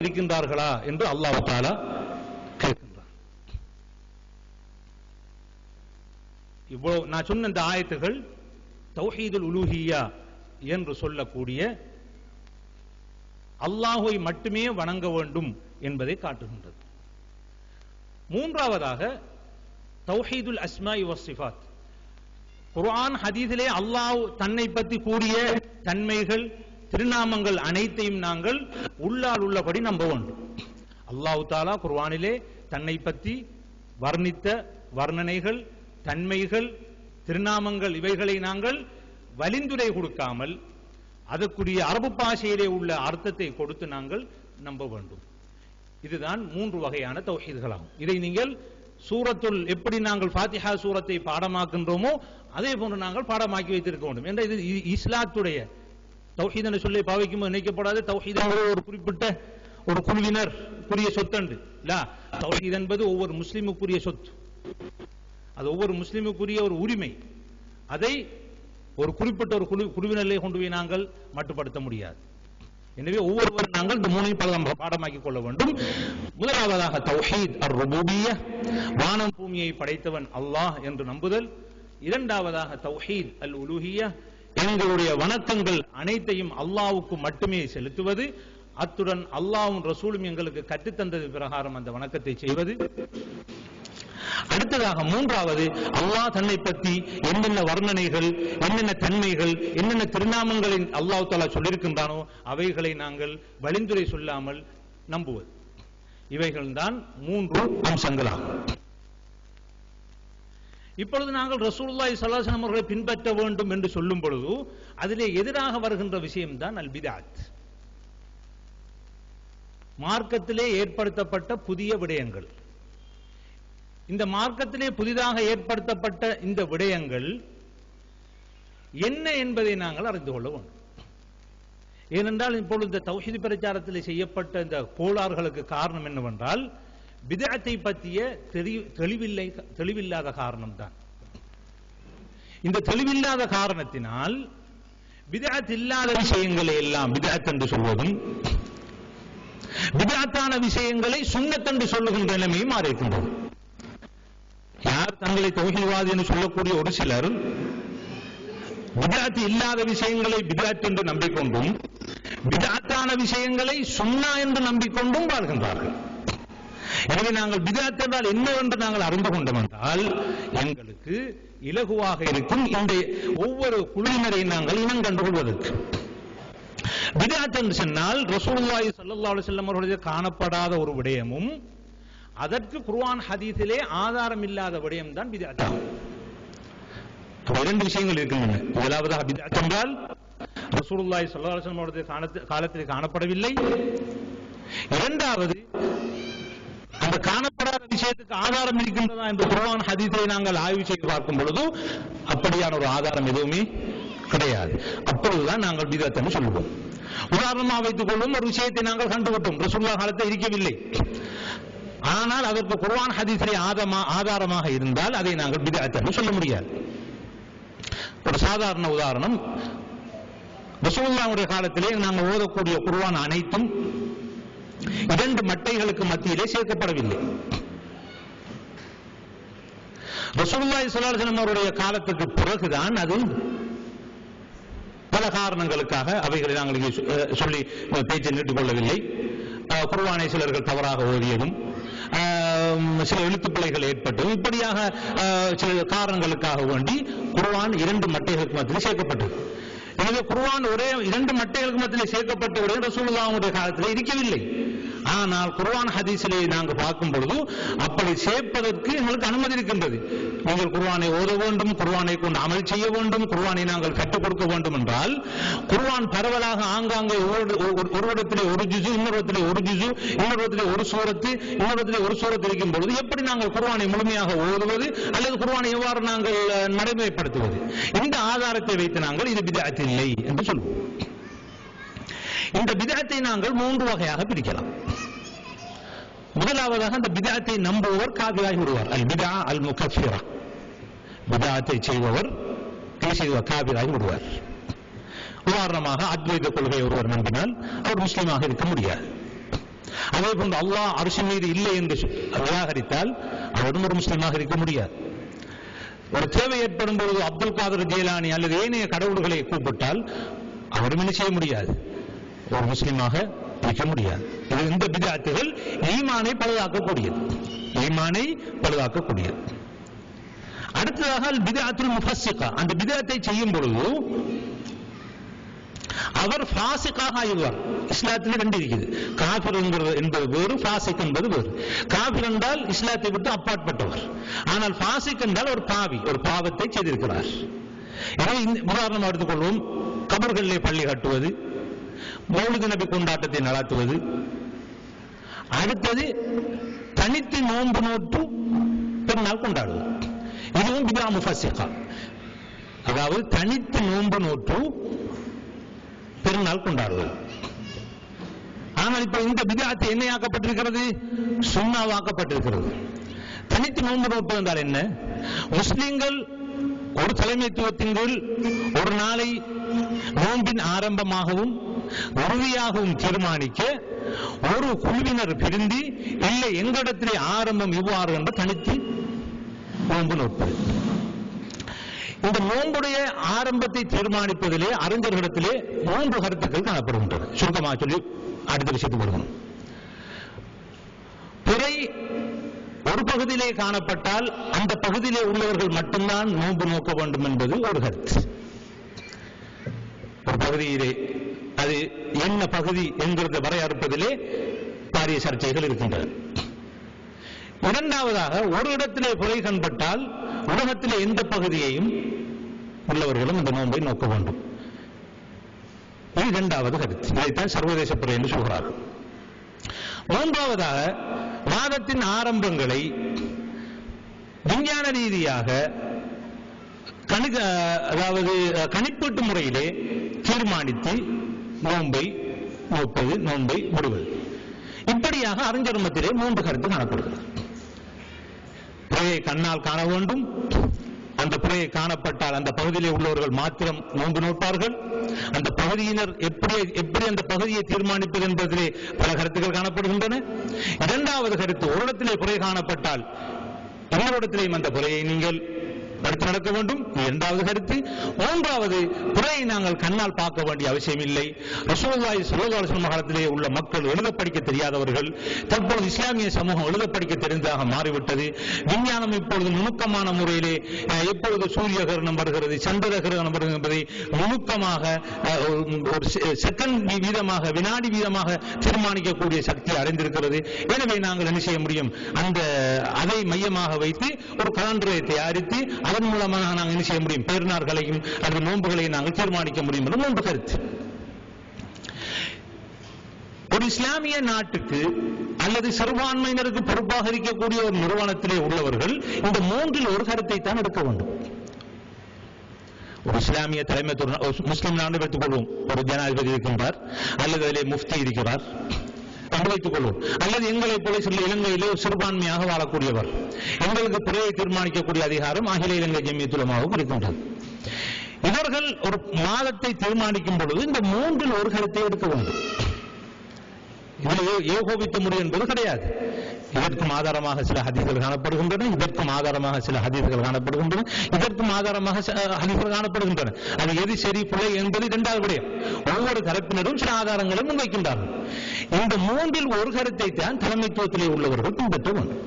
இருக்கின்றார்களா என்று அல்லாஹ் தஆலா கேட்கின்றார். இவ்வளவு நான் சொன்ன இந்த ஆயத்துகள் தௌஹீதுல் உலூஹிய்யா என்று சொல்லக்கூடிய அல்லாஹ்வை மட்டுமே வணங்க வேண்டும் என்பதை காட்டுகின்றது. மூன்றாவதாக தௌஹீதுல் அஸ்மாஇ வஸ்ஸிஃபாத், குர்ஆன் ஹதீஸிலே அல்லாஹ் தன்னை பற்றி கூறிய தன்மைகள் திருநாமங்கள் அனைத்தையும் நாங்கள் உள்ளால் உள்ளபடி நம்ப வேண்டும். அல்லாஹ் தஆலா குர்ஆனிலே தன்னை பற்றி வர்ணித்த வர்ணனைகள், தன்மைகள், திருநாமங்கள் இவைகளை நாங்கள் வலிந்துரை கொடுக்காமல் அதற்குரிய அரபு பாஷையிலே உள்ள அர்த்தத்தை கொடுத்து நாங்கள் நம்ப வேண்டும். இதுதான் மூன்று வகையான தௌஹீதுகளாகும். இதை நீங்கள் சூரத்துல் எப்படி நாங்கள் ஃபாத்திஹா சூரத்தை பாடமாக்கின்றோமோ அதே போன்று நாங்கள் பாடமாக்கி வைத்திருக்க வேண்டும். என்ற இது இஸ்லாத்துடைய தௌஹீத் என்று சொல்லி பாவிக்கும் நினைக்கப்படாது. தௌஹீத் ஒரு குறிப்பிட்ட ஒரு குழுவினர் புரிய சொத்தண்டு இல்ல. தௌஹீத் என்பது ஒவ்வொரு முஸ்லிமுக்குரிய சொத்து, அது ஒவ்வொரு முஸ்லிமுக்குரிய ஒரு உரிமை. அதை ஒரு குறிப்பிட்ட ஒரு குழுவினரை கொண்டு போய் நாங்கள் மட்டுப்படுத்த முடியாது. எனவே ஒவ்வொருவரும் நாங்கள் இந்த மூணையும் பாடமாக்கிக் கொள்ள வேண்டும். முதலாவதாக தௌஹீத் அர்-ருபூபிய்யா, வானம் பூமியை படைத்தவன் அல்லாஹ் என்று நம்புதல். இரண்டாவதாக தௌஹீத் அல்-உலூஹிய்யா, எங்களுடைய வணக்கங்கள் அனைத்தையும் அல்லாஹ்வுக்கு மட்டுமே செலுத்துவது. அத்துடன் அல்லாஹ்வும் ரசூலும் எங்களுக்கு கற்றுத்தந்தது பிரகாரம் அந்த வணக்கத்தை செய்வது. அடுத்ததாக மூன்றாவது, அல்லாஹ் தன்னை பற்றி என்னென்ன வர்ணனைகள், என்னென்ன தன்மைகள், என்னென்ன திருநாமங்களை அல்லாஹ் தஆலா சொல்லியிருக்கின்றானோ அவைகளை நாங்கள் வலிந்துரை சொல்லாமல் நம்புவது. இவைகள் தான் மூன்று அம்சங்களாகும். இப்பொழுது நாங்கள் ரசூலுல்லாஹி ஸல்லல்லாஹு அலைஹி வஸல்லம் அவர்களை பின்பற்ற வேண்டும் என்று சொல்லும் பொழுது அதிலே எதிராக வருகின்ற விஷயம்தான் அல் பித்அத், மார்க்கத்திலே ஏற்படுத்தப்பட்ட புதிய விடயங்கள். இந்த மார்க்கத்திலே புதிதாக ஏற்படுத்தப்பட்ட இந்த விடயங்கள் என்ன என்பதை நாங்கள் அறிந்து கொள்ள வேண்டும். ஏனென்றால் இப்பொழுது இந்த தௌஹீத் பிரச்சாரத்தில் செய்யப்பட்ட இந்த கோளாறுகளுக்கு காரணம் என்னவென்றால் பித்அத்தை பற்றிய தெளிவில்லாத காரணம்தான். இந்த தெளிவில்லாத காரணத்தினால் பித்அத் இல்லாத விஷயங்களை எல்லாம் பித்அத் என்று சொல்வதும், பித்அத்தான விஷயங்களை சுன்னத் என்று சொல்லுகின்ற நிலைமையும் மாறியிருக்கின்றது. யார் தங்களை தௌஹீத்வாதி என்று சொல்லக்கூடிய ஒரு சிலர் பித்அத் இல்லாத விஷயங்களை பித்அத் என்று நம்பிக்கொண்டும் பித்அத்தான விஷயங்களை சுன்னா என்று நம்பிக்கொண்டும் வாழ்கின்றார்கள். எனவே நாங்கள் பித்அத் என்றால் என்னவென்று நாங்கள் அறிந்து கொண்டோம் என்றால் எங்களுக்கு இலகுவாக இருக்கும் இந்த ஒவ்வொரு குழுவினரை நாங்கள் இனம் கண்டுகொள்வதற்கு. பித்அத் என்று சொன்னால் ரசூலுல்லாஹி ஸல்லல்லாஹு அலைஹி வஸல்லம் அவர்களுடைய காணப்படாத ஒரு விடயமும் அதற்கு குர்ஆன் ஹதீஸிலே ஆதாரம் இல்லாத விடயம் தான் பித்அத். இரண்டு விஷயங்கள் இருக்கின்றன. முதலாவதாக பித்அத் என்றால் ரசூலுல்லாஹி ஸல்லல்லாஹு அலைஹி வஸல்லம் அவருடைய காலத்தில் காணப்படவில்லை. இரண்டாவது, அந்த காணப்படாத விஷயத்துக்கு ஆதாரம் இருக்கின்றதா என்று குர்ஆன் ஹதீஸை நாங்கள் ஆய்வு செய்து பார்க்கும் பொழுது அப்படியான ஒரு ஆதாரம் எதுவுமே கிடையாது. அப்பொழுதுதான் நாங்கள் பித்அத் என்று சொல்லுவோம். உதாரணமாக வைத்துக் கொள்ளும் ஒரு விஷயத்தை நாங்கள் கண்டுவிட்டோம், ரசூலுல்லாஹ் காலத்தில் இருக்கவில்லை, ஆனால் அதற்கு குர்ஆன் ஹதீஸிலே ஆதாரமாக இருந்தால் அதை நாங்கள் பித்அத் என்று சொல்ல முடியாது. ஒரு சாதாரண உதாரணம், ரசூலுல்லாஹ்வுடைய காலத்திலே நாங்கள் ஓதக்கூடிய குர்ஆன் அனைத்தும் இரண்டு மட்டைகளுக்கு மத்தியிலே சேர்க்கப்படவில்லை. ரசூலுல்லாஹி ஸல்லல்லாஹு அலைஹி வஸல்லம் அவருடைய காலத்துக்கு பிறகுதான் அது பல காரணங்களுக்காக அவைகளை நாங்கள் சொல்லி பேச்சை நீட்டிக் கொள்ளவில்லை. குர்ஆனை சிலர்கள் தவறாக ஓதியதும், சில எழுத்துப்பிழைகள் ஏற்பட்டதும், இப்படியாக சில காரணங்களுக்காக வேண்டி குர்ஆன் இரண்டு மட்டைகளுக்கு மத்தியில் சேர்க்கப்பட்டது. எனவே குர்ஆன் ஒரே இரண்டு மட்டைகளுக்கு மத்தியில் சேர்க்கப்பட்ட உடைய ரசூலுல்லாஹ்வுடைய காலத்தில் இருக்கவில்லை. ஆனால் குர்ஆன் ஹதீஸிலே நாங்கள் பார்க்கும் பொழுது அப்படி சேர்ப்பதற்கு எங்களுக்கு அனுமதி இருக்கின்றது. நீங்கள் குர்ஆனை ஓத வேண்டும், குர்ஆனை கொண்டு அமல் செய்ய வேண்டும், குர்ஆனை நாங்கள் கற்றுக் கொடுக்க வேண்டும் என்றால் குர்ஆன் பரவலாக ஆங்காங்கே ஒரு இடத்திலே ஒரு ஜுஸு, இன்னொரு இடத்திலே ஒரு ஜுஸு, இன்னொரு இடத்திலே ஒரு சூரத்து, இன்னொரு இடத்திலே ஒரு சூரத்து இருக்கும் பொழுது எப்படி நாங்கள் குர்ஆனை முழுமையாக ஓதுவது அல்லது குர்ஆனை எவ்வாறு நாங்கள் நடைமுறைப்படுத்துவது? இந்த ஆதாரத்தை வைத்து நாங்கள் இது பித்அத் இல்லை என்று சொல்வோம். இந்த பித்அத்தை நாங்கள் மூன்று வகையாக பிரிக்கலாம். முதலாவதாக அந்த பித்அத்தை நம்புபவர் காபிராகி விடுவார். அல் பித்ஆ அல் முகஃபிரா, பித்அத்தை செய்பவர் காபிராகி விடுவார். உதாரணமாக அத்வைத கொள்கை ஒருவர் நம்பினால் அவர் முஸ்லீமாக இருக்க முடியாது. அதே போன்று அல்லாஹ் அர்ஷின் மீது இல்லை என்று நிராகரித்தால் அவரும் ஒரு முஸ்லிமாக இருக்க முடியாது. ஒரு தேவை ஏற்படும் பொழுது அப்துல் காதர் ஜீலானி அல்லது ஏனைய கடவுள்களை கூப்பிட்டால் அவரும் என்ன செய்ய முடியாது, ஒரு முஸ்லிமாக இருக்க முடியாது. இந்த பிதஅத்துகள் ஈமானை பழுதாக்கக்கூடியது, ஈமானை பழுதாக்கக்கூடியது. அடுத்ததாக பிதஅத்துல் முஃபஸ்ஸிகா, அந்த பிதஅத்தை செய்யும் பொழுது அவர் ஃபாசிக்காக ஆயிடுவார். இஸ்லாத்தில் ரெண்டு இருக்குது, காஃபிர் என்பது வேறு, ஃபாசிக் என்பது வேறு. காஃபிர் என்றால் இஸ்லாத்தை விட்டு அப்பாற்பட்டவர், ஆனால் ஃபாசிக் என்றால் ஒரு பாவி, ஒரு பாவத்தை செய்திருக்கிறார். எனவே உதாரணம் எடுத்துக்கொள்வோம், கபர்களிலே பள்ளி கட்டுவது, மௌலிது நபி கொண்டாட்டத்தை நடத்துவது, அடுத்தது தனித்து நோன்பு நோட்டு பெருநாள் கொண்டாடுவது, இதுவும் பிதா முஃபஸ்ஸிகா. அதாவது தனித்து நோன்பு நோட்டு பெருநாள் கொண்டாடுவது. ஆனால் இப்ப இந்த பிதஅத் என்னையாக்கப்பட்டிருக்கிறது, சுன்னாவாக்கப்பட்டிருக்கிறது. தனித்து நோன்பு நோட்டு என்றால் என்ன? முஸ்லிம்கள் ஒரு தலைமைத்துவத்தின் கீழ் ஒரு நாளை நோன்பின் ஆரம்பமாகவும் உறுதியாகவும் தீர்மானிக்க ஒரு குழுவினர் பிரிந்து இல்லை எங்களிடத்திலே ஆரம்பம் இவ்வாறு என்று தனித்து நோன்பு நோட்பது. இந்த நோன்புடைய ஆரம்பத்தை தீர்மானிப்பதிலே அறிஞர்களிடத்திலே 3 கருத்துக்கள் காணப்படுகின்றன. சுருக்கமாக சொல்லி அடுத்த விஷயத்துக்கு வருவோம். பிறை ஒரு பகுதியிலே காணப்பட்டால் அந்த பகுதியிலே உள்ளவர்கள் மட்டும்தான் நோன்பு நோக்க வேண்டும் என்பது ஒரு கருத்து. ஒரு பகுதியிலே அது என்ன பகுதி என்கிறத வரையறுப்பதிலே பாரிய சர்ச்சைகள் இருக்கின்றன. இரண்டாவதாக, ஒரு இடத்திலே பிறை கண்பட்டால் உலகத்திலே எந்த பகுதியையும் உள்ளவர்களும் இந்த நோன்பை நோக்க வேண்டும். இது இரண்டாவது கருத்து. இதைத்தான் சர்வதேச பிறை என்று சொல்கிறார்கள். மூன்றாவதாக, மாதத்தின் ஆரம்பங்களை விஞ்ஞான ரீதியாக அதாவது கணிப்பீட்டு முறையிலே தீர்மானித்து நோன்பை நோப்பது, நோன்பை விடுவது. இப்படியாக அறிஞர் மத்தியிலே 3 கருத்து காணப்படுகிறது. பிறையை கண்ணால் காண வேண்டும், அந்த பிறையை காணப்பட்டால் அந்த பகுதியிலே உள்ளவர்கள் மாத்திரம் நோன்பு நோட்பார்கள். அந்த பகுதியினர் எப்படி அந்த பகுதியை தீர்மானிப்பது என்பதிலே பல கருத்துக்கள் காணப்படுகின்றன. இரண்டாவது கருத்து, ஒரு இடத்திலே பிறை காணப்பட்டால் இன்னொரு இடத்திலேயும் அந்த பிறையை நீங்கள் அடுத்து நடக்க வேண்டும், இரண்டாவது கருத்து. மூன்றாவது, பிறையை நாங்கள் கண்ணால் பார்க்க வேண்டிய அவசியம் இல்லை. ரசூலுல்லாஹி ஸல்லல்லாஹு அலைஹி வஸல்லம் காலத்திலே உள்ள மக்கள் எழுத படிக்க தெரியாதவர்கள், தற்போது இஸ்லாமிய சமூகம் எழுத படிக்க தெரிந்ததாக மாறிவிட்டது. விஞ்ஞானம் இப்பொழுது நுணுக்கமான முறையிலே எப்பொழுது சூரிய கிரகணம் வருகிறது, சந்திர கிரகணம் வருகிறது என்பதை நுணுக்கமாக ஒரு செகண்ட் வீதமாக, வினாடி வீதமாக தீர்மானிக்கக்கூடிய சக்தி அடைந்திருக்கிறது. எனவே நாங்கள் என்ன செய்ய முடியும், அதை மையமாக வைத்து ஒரு கலண்டரை தயாரித்து அதன் மூலமாக நாங்கள் என்ன செய்ய முடியும், பெருநாள்களையும் அல்லது நோன்புகளையும் நாங்கள் தீர்மானிக்க முடியும் என்று 3 கருத்து. ஒரு இஸ்லாமிய நாட்டுக்கு அல்லது சிறுபான்மையினருக்கு பொறுப்பாக இருக்கக்கூடிய ஒரு நிறுவனத்திலே உள்ளவர்கள் இந்த 3இல் ஒரு கருத்தை தான் எடுக்க வேண்டும். ஒரு இஸ்லாமிய தலைமைத்துவம், முஸ்லிம் நாடு வைத்துக் கொள்வோம், ஒரு ஜனாதிபதி இருக்கின்றார் அல்லது அதிலே முஃப்தி இருக்கிறார் வைத்துக் கொள்வோம், அல்லது எங்களை போல சில இலங்கையிலே சிறுபான்மையாக வாழக்கூடியவர், எங்களுக்கு பிறையை தீர்மானிக்கக்கூடிய அதிகாரம் அகில இலங்கை ஜமியத்துல் உலமாவுக்கு இருக்கின்றது. இவர்கள் ஒரு மாதத்தை தீர்மானிக்கும் பொழுது இந்த 3இல் ஒரு கருத்தை எடுக்க வேண்டும். இதில் ஏகோபித்த முறை என்பது கிடையாது. இதற்கும் ஆதாரமாக சில ஹதீஸ்கள் காணப்படுகின்றன, இதற்கும் ஆதாரமாக சில ஹதீஸ்கள் காணப்படுகின்றன, இதற்கும் ஆதாரமாக ஹதீஸ்கள் காணப்படுகின்றன. அது எது சரி பிழை என்பது இரண்டாவது விடயம். ஒவ்வொரு தரப்பினரும் சில ஆதாரங்களை முன்வைக்கின்றார்கள். இந்த 3இல் ஒரு கருத்தை தான் தலைமைத்துவத்திலே உள்ளவர்கள் பின்பற்ற வேண்டும்.